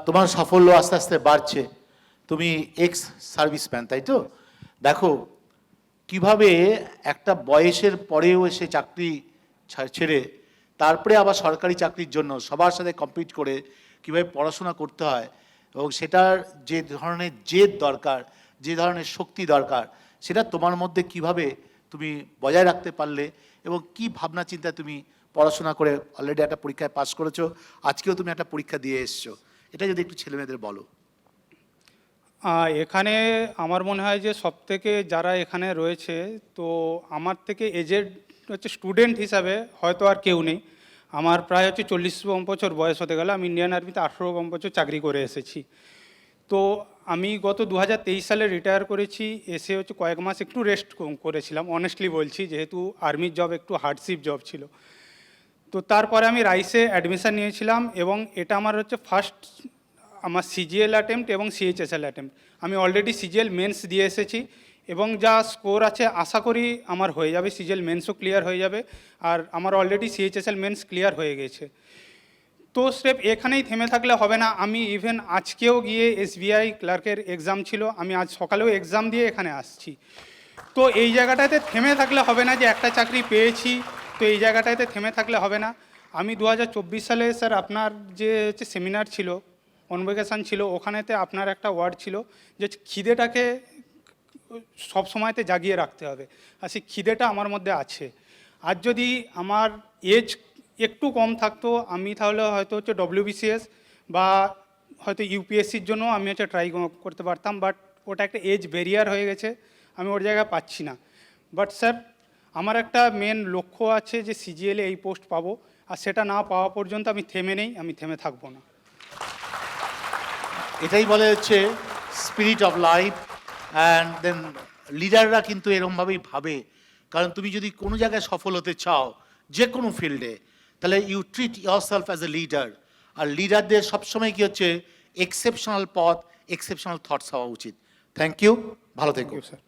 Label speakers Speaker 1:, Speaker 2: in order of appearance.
Speaker 1: তোমার সাফল্য আস্তে আস্তে বাড়ছে, তুমি এক্স সার্ভিসম্যান, তাই তো? দেখো কিভাবে একটা বয়সের পরেও এসে চাকরি ছেড়ে তারপরে আবার সরকারি চাকরির জন্য সবার সাথে কম্পিট করে কীভাবে পড়াশোনা করতে হয়, এবং সেটার যে ধরনের জেদ দরকার, যে ধরনের শক্তি দরকার, সেটা তোমার মধ্যে কিভাবে তুমি বজায় রাখতে পারলে, এবং কি ভাবনা চিন্তা তুমি পড়াশোনা করে অলরেডি একটা পরীক্ষায় পাস করেছো, আজকেও তুমি একটা পরীক্ষা দিয়ে এসছো, এটা যদি একটু ছেলেমেয়েদের বলো।
Speaker 2: এখানে আমার মনে হয় যে সবথেকে যারা এখানে রয়েছে, তো আমার থেকে এজেড হচ্ছে স্টুডেন্ট হিসাবে হয়তো আর কেউ নেই। আমার প্রায় হচ্ছে 40 বছর বয়স হতে গেল। আমি ইন্ডিয়ান আর্মিতে 18 বছর চাকরি করে এসেছি। তো আমি গত 2023 সালে রিটায়ার করেছি। এসে হচ্ছে কয়েক মাস একটু রেস্ট করেছিলাম, অনেস্টলি বলছি, যেহেতু আর্মির জব একটু হার্ডশিপ জব ছিল। তো তারপরে আমি রাইসে অ্যাডমিশান নিয়েছিলাম, এবং এটা আমার হচ্ছে ফার্স্ট আমার সিজিএল অ্যাটেম্প্ট এবং সিএইচএসএল অ্যাটেম্প্ট। আমি অলরেডি সিজিএল মেন্স দিয়ে এসেছি, এবং যা স্কোর আছে আশা করি আমার হয়ে যাবে, সিজিএল মেন্সও ক্লিয়ার হয়ে যাবে, আর আমার অলরেডি সিএইচএসএল মেন্স ক্লিয়ার হয়ে গেছে। তো স্টেপ এখানেই থেমে থাকলে হবে না। আমি ইভেন আজকেও গিয়ে এসবিআই ক্লার্কের এক্সাম ছিল, আমি আজ সকালেও এক্সাম দিয়ে এখানে আসছি। তো এই জায়গাটাতে থেমে থাকলে হবে না, যে একটা চাকরি পেয়েছি তো এই জায়গাটাতে থেমে থাকলে হবে না। আমি 2024 সালে স্যার আপনার যে হচ্ছে সেমিনার ছিল, কনভোকেশান ছিল, ওখানেতে আপনার একটা ওয়ার্ড ছিল যে খিদেটাকে সব সময়তে জাগিয়ে রাখতে হবে, আর সেই খিদেটা আমার মধ্যে আছে। আর যদি আমার এজ একটু কম থাকতো, আমি তাহলে হয়তো হচ্ছে ডব্লিউবিসিএস বা হয়তো ইউপিএসসির জন্য আমি হচ্ছে ট্রাই করতে পারতাম, বাট ওটা একটা এজ ব্যারিয়ার হয়ে গেছে, আমি ওর জায়গায় পাচ্ছি না। বাট স্যার আমার একটা মেন লক্ষ্য আছে যে সিজিএলে এই পোস্ট পাবো, আর সেটা না পাওয়া পর্যন্ত আমি থেমে নেই, আমি থেমে থাকবো না।
Speaker 1: এটাই বলে হচ্ছে spirit of life. And then লিডাররা কিন্তু এরমভাবেই ভাবে, কারণ তুমি যদি কোনো জায়গায় সফল হতে চাও যে কোনো ফিল্ডে, তাহলে you treat yourself as a leader. আর লিডারদের সবসময় কি হচ্ছে এক্সেপশনাল পথ, এক্সেপশনাল থটস হওয়া উচিত। থ্যাংক ইউ, ভালো থেকো।
Speaker 2: স্যার।